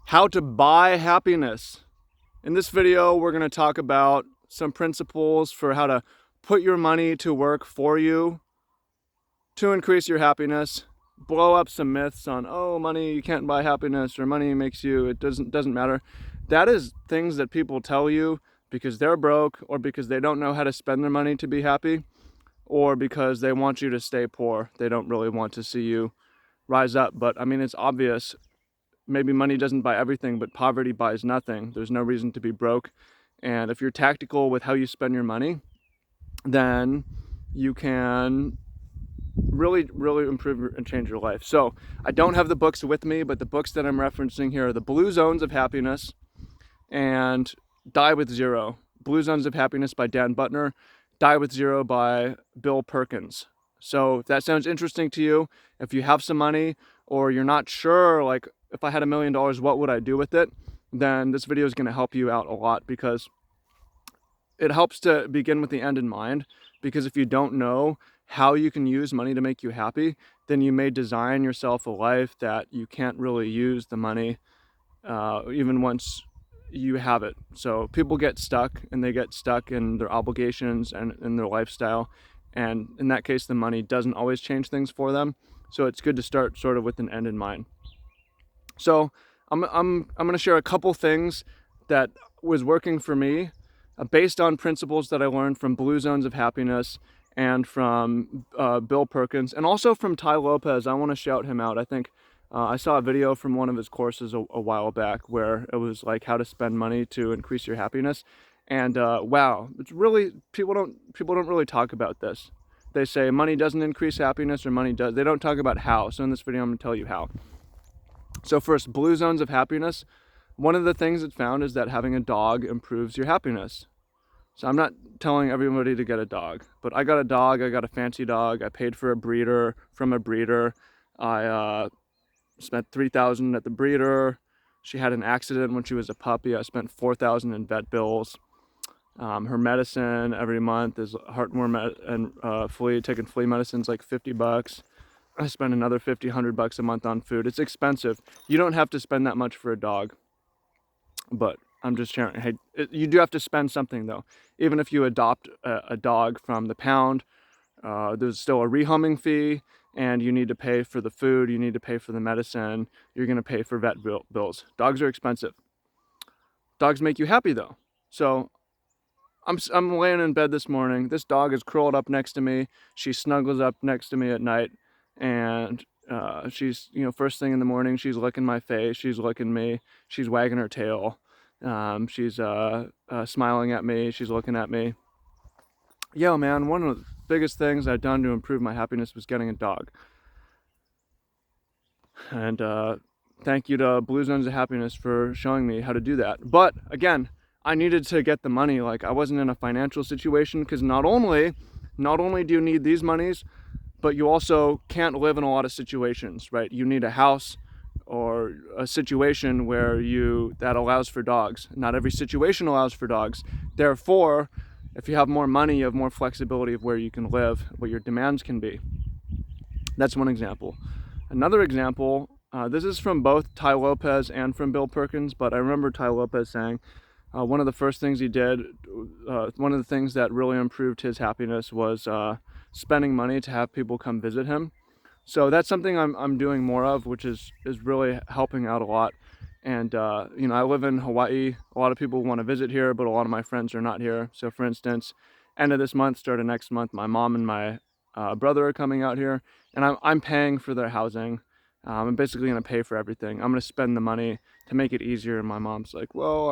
How to buy happiness. In this video, we're going to talk about some principles for how to put your money to work for you to increase your happiness, blow up some myths on, oh, money, you can't buy happiness, or money makes you, it doesn't matter. That is things that people tell you because they're broke, or because they don't know how to spend their money to be happy, or because they want you to stay poor. They don't really want to see you rise up. But I mean, it's obvious. Maybe money doesn't buy everything, but poverty buys nothing. There's no reason to be broke. And if you're tactical with how you spend your money, then you can really improve and change your life. So I don't have the books with me, but the books that I'm referencing here are The Blue Zones of Happiness and Die with Zero. Blue Zones of Happiness by Dan Buettner, Die with Zero by Bill Perkins. So if that sounds interesting to you, if you have some money or you're not sure, like, if I had $1 million, what would I do with it? Then this video is going to help you out a lot, because it helps to begin with the end in mind. Because if you don't know how you can use money to make you happy, then you may design yourself a life that you can't really use the money even once you have it. So people get stuck, and they get stuck in their obligations and in their lifestyle. And in that case, the money doesn't always change things for them. So it's good to start sort of with an end in mind. So I'm going to share a couple things that was working for me based on principles that I learned from Blue Zones of Happiness and from Bill Perkins, and also from Tai Lopez. I want to shout him out. I think I saw a video from one of his courses a while back where it was like how to spend money to increase your happiness. And wow, it's really, people don't really talk about this. They say money doesn't increase happiness, or money does. They don't talk about how. So in this video, I'm going to tell you how. So first, Blue Zones of Happiness. One of the things it found is that having a dog improves your happiness. So I'm not telling everybody to get a dog, but I got a dog. I got a fancy dog. I paid for a breeder from a breeder. I spent $3,000 at the breeder. She had an accident when she was a puppy. I spent $4,000 in vet bills. Her medicine every month is heartworm and flea. Taking flea medicine's like $50. I spend another $100 a month on food. It's expensive. You don't have to spend that much for a dog, but I'm just sharing. Hey, you do have to spend something though. Even if you adopt a dog from the pound, there's still a rehumming fee, and you need to pay for the food. You need to pay for the medicine. You're going to pay for vet bills. Dogs are expensive. Dogs make you happy though. So I'm laying in bed this morning. This dog is curled up next to me. She snuggles up next to me at night. And she's, first thing in the morning, she's licking my face, she's licking me, she's wagging her tail, she's smiling at me, she's looking at me. Yo, man, one of the biggest things I've done to improve my happiness was getting a dog. And thank you to Blue Zones of Happiness for showing me how to do that. But again, I needed to get the money. Like, I wasn't in a financial situation, because not only do you need these monies, but you also can't live in a lot of situations, right? You need a house or a situation where that allows for dogs. Not every situation allows for dogs. Therefore, if you have more money, you have more flexibility of where you can live, what your demands can be. That's one example. Another example, this is from both Tai Lopez and from Bill Perkins, but I remember Tai Lopez saying one of the first things he did, one of the things that really improved his happiness was spending money to have people come visit him. So that's something I'm doing more of, which is really helping out a lot. And I live in Hawaii. A lot of people want to visit here, but a lot of my friends are not here. So for instance, end of this month, start of next month, my mom and my brother are coming out here, and I'm paying for their housing. I'm basically going to pay for everything. I'm going to spend the money to make it easier. And my mom's like, well,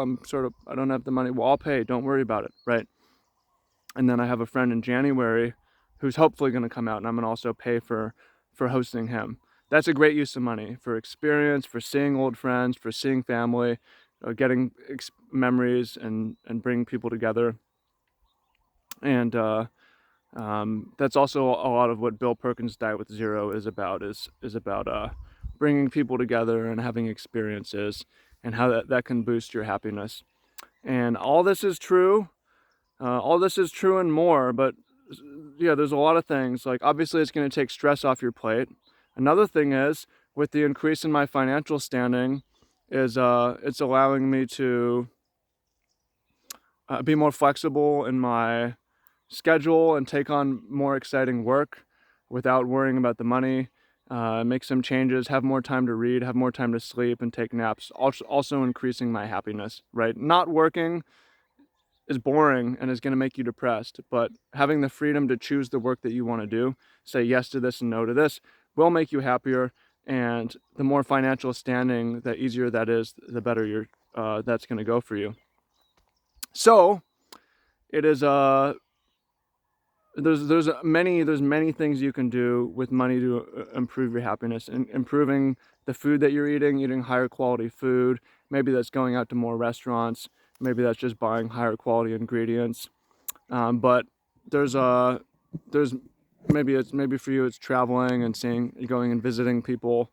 I don't have the money. Well, I'll pay. Don't worry about it, right? And then I have a friend in January who's hopefully going to come out, and I'm going to also pay for hosting him. That's a great use of money, for experience, for seeing old friends, for seeing family, getting memories, and bringing people together. And that's also a lot of what Bill Perkins' Die with Zero is about. Is about bringing people together and having experiences, and how that can boost your happiness. And all this is true. All this is true and more, but yeah, there's a lot of things. Like, obviously it's going to take stress off your plate. Another thing is, with the increase in my financial standing, is it's allowing me to be more flexible in my schedule and take on more exciting work without worrying about the money. Make some changes, have more time to read, have more time to sleep and take naps. Also increasing my happiness, right? Not working is boring and is going to make you depressed, but having the freedom to choose the work that you want to do, say yes to this and no to this, will make you happier. And the more financial standing, the easier that is, the better that's going to go for you. So it is there's many things you can do with money to improve your happiness, and improving the food that you're eating higher quality food. Maybe that's going out to more restaurants. Maybe that's just buying higher quality ingredients. But there's maybe for you it's traveling and going and visiting people.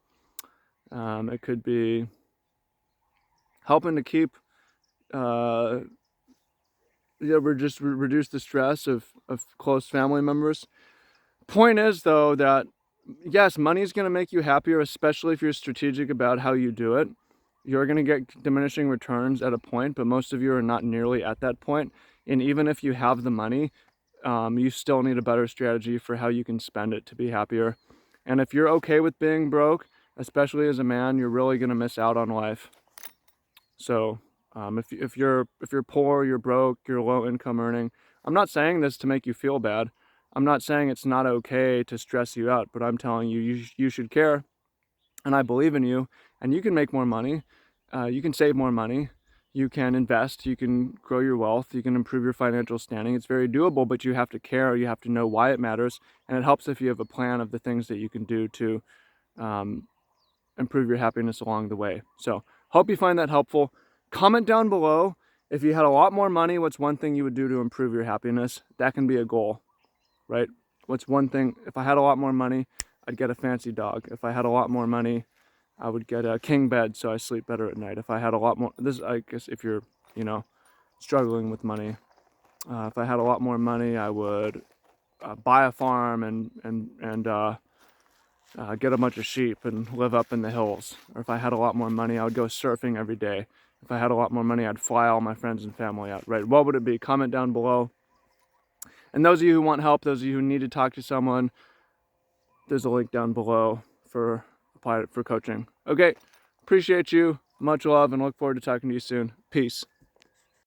It could be helping to keep reduce the stress of close family members. Point is, though, that yes, money is going to make you happier, especially if you're strategic about how you do it. You're going to get diminishing returns at a point, but most of you are not nearly at that point. And even if you have the money, you still need a better strategy for how you can spend it to be happier. And if you're okay with being broke, especially as a man, you're really going to miss out on life. So if you're poor, you're broke, you're low income earning, I'm not saying this to make you feel bad. I'm not saying it's not okay to stress you out, but I'm telling you, you should care, and I believe in you, and you can make more money, you can save more money, you can invest, you can grow your wealth, you can improve your financial standing. It's very doable, but you have to care, you have to know why it matters, and it helps if you have a plan of the things that you can do to improve your happiness along the way. So, hope you find that helpful. Comment down below, if you had a lot more money, what's one thing you would do to improve your happiness? That can be a goal, right? What's one thing? If I had a lot more money, I'd get a fancy dog. If I had a lot more money, I would get a king bed so I sleep better at night. If I had a lot more, this, I guess, if you're, struggling with money. If I had a lot more money, I would buy a farm and get a bunch of sheep and live up in the hills. Or if I had a lot more money, I would go surfing every day. If I had a lot more money, I'd fly all my friends and family out, right? What would it be? Comment down below. And those of you who want help, those of you who need to talk to someone, there's a link down below for coaching. Okay, appreciate you. Much love and look forward to talking to you soon. Peace.